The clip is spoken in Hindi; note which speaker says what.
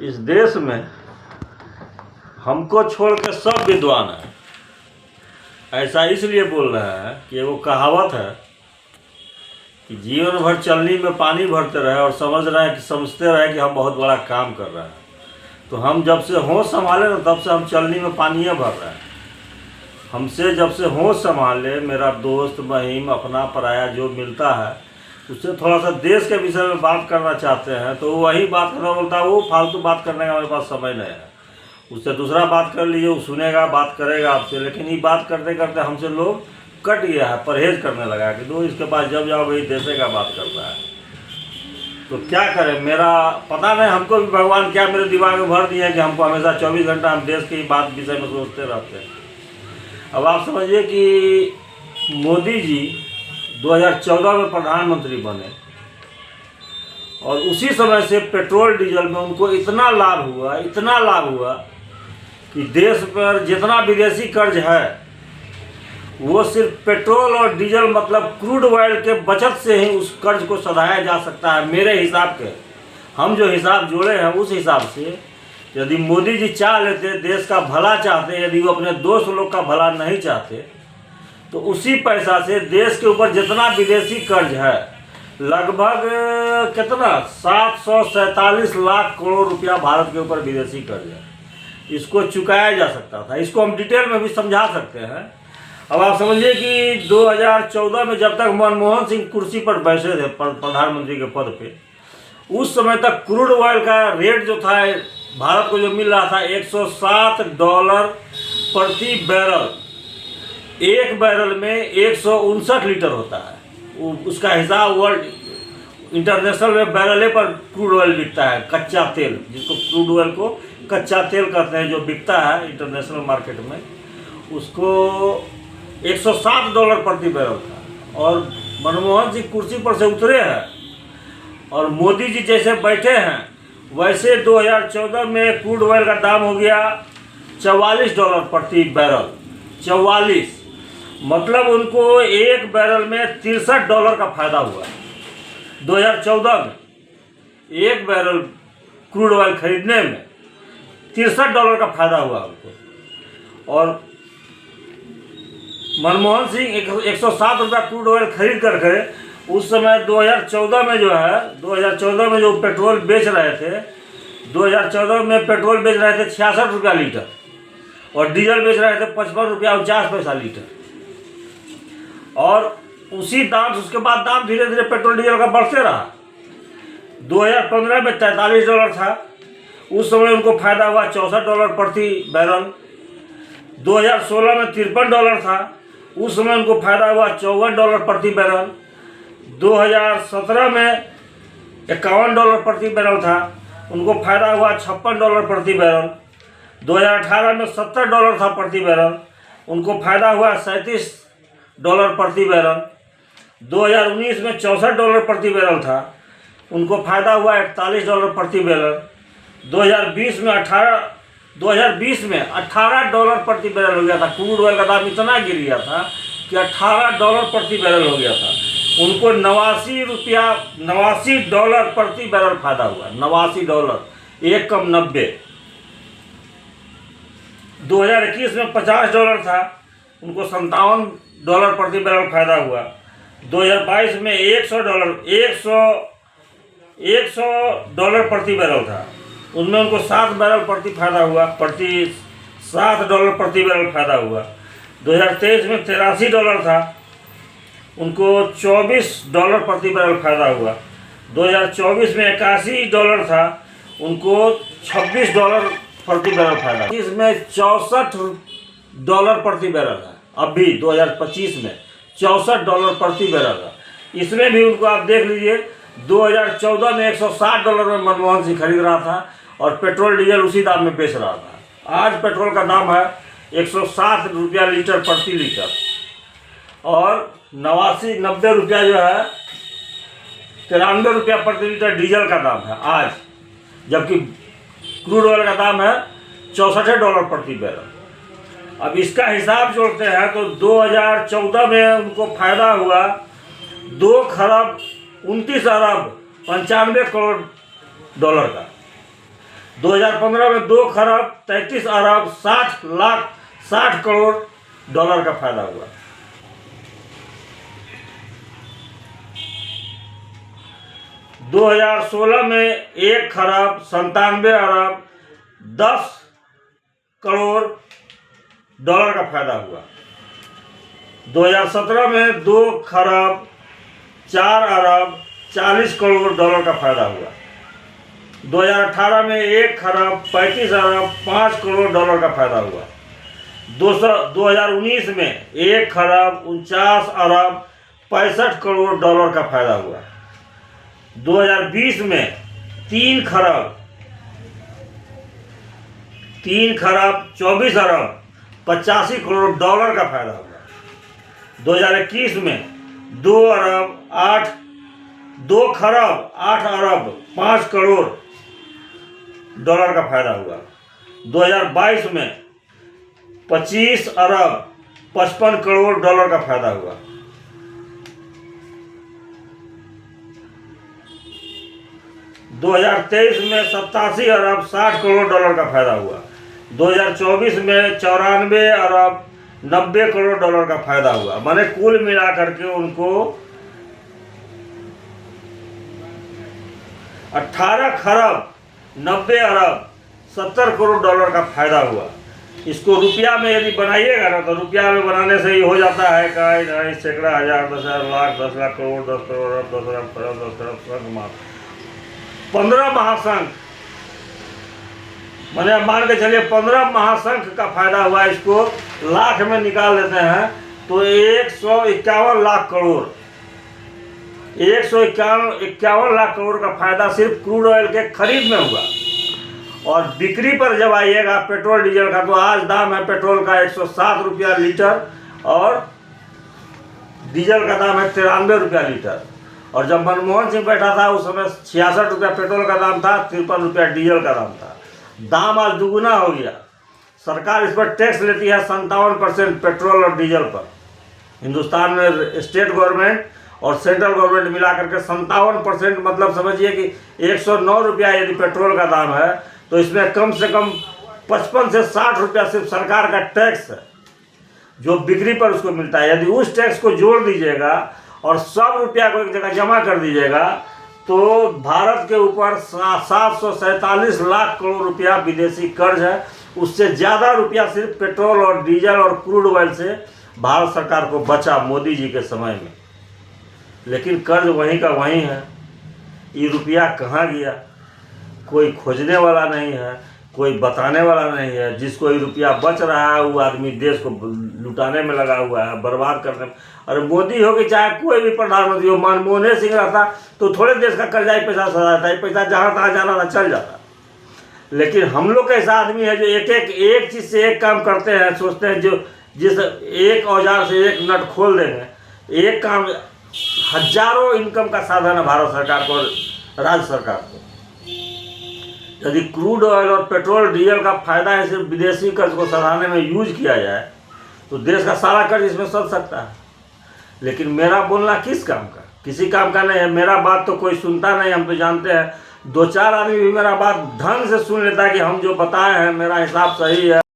Speaker 1: इस देश में हमको छोड़ के सब विद्वान हैं। ऐसा इसलिए बोल रहे हैं कि वो कहावत है कि जीवन भर चलनी में पानी भरते रहे और समझते रहे कि हम बहुत बड़ा काम कर रहे हैं। तो हम जब से होश संभाले ना तब से हम चलनी में पानी भर रहे हैं। हमसे जब से होश संभाले मेरा दोस्त महिम अपना पराया जो मिलता है उससे थोड़ा सा देश के विषय में बात करना चाहते हैं तो वही बात करना बोलता है। वो फालतू बात करने का हमारे पास समय नहीं है। उससे दूसरा बात कर लीजिए, वो सुनेगा, बात करेगा आपसे, लेकिन ये बात करते करते हमसे लोग कट गया है, परहेज करने लगा कि दो इसके पास जब जाओ वही देशे का बात करता है। तो क्या करें, मेरा पता नहीं, हमको भी भगवान क्या मेरे दिमाग में भर दिया कि हमको हमेशा 24 घंटा हम देश की बात विषय में सोचते रहते हैं। अब आप समझिए कि मोदी जी 2014 में प्रधानमंत्री बने और उसी समय से पेट्रोल डीजल में उनको इतना लाभ हुआ कि देश पर जितना विदेशी कर्ज है वो सिर्फ पेट्रोल और डीजल मतलब क्रूड ऑयल के बचत से ही उस कर्ज को सधाया जा सकता है। मेरे हिसाब के हम जो हिसाब जोड़े हैं उस हिसाब से यदि मोदी जी चाह लेते, देश का भला चाहते, यदि वो अपने दोस्त लोग का भला नहीं चाहते तो उसी पैसा से देश के ऊपर जितना विदेशी कर्ज है लगभग कितना 747 लाख करोड़ रुपया भारत के ऊपर विदेशी कर्ज है, इसको चुकाया जा सकता था। इसको हम डिटेल में भी समझा सकते हैं। अब आप समझिए कि 2014 में जब तक मनमोहन सिंह कुर्सी पर बैठे थे प्रधानमंत्री के पद पे, उस समय तक क्रूड ऑयल का रेट जो था भारत को जो मिल रहा था $107 प्रति बैरल। एक बैरल में 159 लीटर होता है। उसका हिसाब वर्ल्ड इंटरनेशनल में बैरले पर क्रूड ऑयल बिकता है, कच्चा तेल, जिसको क्रूड ऑयल को कच्चा तेल कहते हैं, जो बिकता है इंटरनेशनल मार्केट में, उसको $107 प्रति बैरल था। और मनमोहन सिंह कुर्सी पर से उतरे हैं और मोदी जी जैसे बैठे हैं वैसे 2014 में क्रूड ऑयल का दाम हो गया $44 प्रति बैरल। 44 मतलब उनको एक बैरल में $63 का फायदा हुआ। 2014 में एक बैरल क्रूड ऑयल खरीदने में $63 का फायदा हुआ उनको। और मनमोहन सिंह 107 रुपया क्रूड ऑयल खरीद करके उस समय 2014 में जो है 2014 में जो पेट्रोल बेच रहे थे, 2014 में पेट्रोल बेच रहे थे 66 रुपया लीटर और डीजल बेच रहे थे 55 रुपया 49 पैसा लीटर। और उसी दाम से उसके बाद दाम धीरे धीरे पेट्रोल डीजल का बढ़ते रहा। 2015 में $43 था, उस समय उनको फायदा हुआ $64 प्रति बैरल। 2016 में $53 था, उस समय उनको फायदा हुआ $54 प्रति बैरल। 2017 में $51 प्रति बैरल था, उनको फायदा हुआ $56 प्रति बैरल। 2018 में $70 था प्रति बैरल, उनको फायदा हुआ $37 प्रति बैरल। 2019 में $64 प्रति बैरल था, उनको फायदा हुआ $41 प्रति बैरल। 2020 में $18 प्रति बैरल हो गया था। क्रूड ऑयल का दाम इतना गिर गया था कि $18 प्रति बैरल हो गया था। उनको $89 प्रति बैरल फायदा हुआ। $89, एक कम 90। 2021 में $50 था, उनको $57 प्रति बैरल फायदा हुआ। 2022 में $100 प्रति बैरल था, उनमें उनको $7 प्रति फायदा हुआ, $7 प्रति बैरल फायदा हुआ। 2023 में $83 था, उनको $24 प्रति बैरल फायदा हुआ। 2024 में $81 था, उनको $26 प्रति बैरल फायदा। इसमें $64 प्रति बैरल है। अभी 2025 में $64 प्रति बैरल है। इसमें भी उनको आप देख लीजिए 2014 में $160 में मनमोहन सिंह खरीद रहा था और पेट्रोल डीजल उसी दाम में बेच रहा था। आज पेट्रोल का दाम है 107 रुपया लीटर प्रति लीटर और 90 रुपया जो है 93 रुपया प्रति लीटर डीजल का दाम है आज, जबकि क्रूड ऑयल का दाम है $64 प्रति बैरल। अब इसका हिसाब जोड़ते हैं तो 2014 में उनको फायदा हुआ $2 खरब 29 अरब 95 करोड़ का, 2015 में 2 खरब 33 अरब 60 लाख 60 करोड़ डॉलर का फायदा हुआ। दो 2016 में 1 खरब 97 अरब 10 करोड़ डॉलर का फायदा हुआ। 2017 में 2 खरब 4 अरब 40 करोड़ डॉलर का फायदा हुआ। 2018 में 1 खरब 35 अरब 5 करोड़ डॉलर का फायदा हुआ। 2019 में 1 खरब 49 अरब 65 करोड़ डॉलर का फायदा हुआ। 2020 में 3 खरब 24 अरब 85 करोड़ डॉलर का फायदा हुआ। 2021 में 2 खरब 8 अरब 5 करोड़ डॉलर का फायदा हुआ। 2022 में 25 अरब 55 करोड़ डॉलर का फायदा हुआ। 2023 में 87 अरब 60 करोड़ डॉलर का फायदा हुआ। 2024 में 94 अरब 90 करोड़ डॉलर का फायदा हुआ। माने कुल मिला करके उनको 18 खरब 90 अरब 70 करोड़ डॉलर का फायदा हुआ। इसको रुपया में यदि बनाइएगा ना तो रुपया में बनाने से ही हो जाता है कई सैकड़ा हजार 10,000 लाख 10 लाख करोड़ 10 करोड़ अरब 10 अरब खरब 10 खरब संघ 15 महासंघ, मैंने मान के चलिए 15 महासंघ का फायदा हुआ। इसको लाख में निकाल लेते हैं तो 151 लाख करोड़ 151 लाख करोड़ का फायदा सिर्फ क्रूड ऑयल के खरीद में हुआ। और बिक्री पर जब आइएगा पेट्रोल डीजल का तो आज दाम है पेट्रोल का 107 रुपया लीटर और डीजल का दाम है 93 रुपया लीटर। और जब मनमोहन सिंह बैठा था उस समय 66 रुपया पेट्रोल का दाम था, 53 रुपया डीजल का दाम था। दाम आज दुगुना हो गया। सरकार इस पर टैक्स लेती है 57% पेट्रोल और डीजल पर। हिंदुस्तान में स्टेट गवर्नमेंट और सेंट्रल गवर्नमेंट मिला करके 57%, मतलब समझिए कि 109 रुपया यदि पेट्रोल का दाम है तो इसमें कम से कम 55 से 60 रुपया सिर्फ सरकार का टैक्स है जो बिक्री पर उसको मिलता है। यदि उस टैक्स को जोड़ दीजिएगा और सब रुपया को एक जगह जमा कर दीजिएगा तो भारत के ऊपर 747 लाख करोड़ रुपया विदेशी कर्ज है। उससे ज़्यादा रुपया सिर्फ पेट्रोल और डीजल और क्रूड ऑयल से भारत सरकार को बचा मोदी जी के समय में। लेकिन कर्ज वहीं का वहीं है। ये रुपया कहाँ गया कोई खोजने वाला नहीं है, कोई बताने वाला नहीं है। जिसको ये रुपया बच रहा है वो आदमी देश को लुटाने में लगा हुआ है, बर्बाद करने में। अरे मोदी हो कि चाहे कोई भी प्रधानमंत्री हो, मनमोहन सिंह रहता तो थोड़े देश का कर्जा ही पैसा सजाता है, पैसा जहाँ तहाँ जाना था चल जाता। लेकिन हम लोग ऐसा आदमी है जो एक चीज़ से एक काम करते हैं, सोचते हैं जो जिस एक औजार से एक नट खोल देंगे, एक काम हजारों इनकम का साधन है भारत सरकार को और राज्य सरकार को। यदि क्रूड ऑयल और पेट्रोल डीजल का फायदा है सिर्फ विदेशी कर्ज को सधारने में यूज किया जाए तो देश का सारा कर्ज इसमें सध सकता है। लेकिन मेरा बोलना किस काम का, किसी काम का नहीं है। मेरा बात तो कोई सुनता नहीं, हम तो जानते हैं। 2-4 आदमी भी मेरा बात ढंग से सुन लेता है कि हम जो बताए हैं मेरा हिसाब सही है।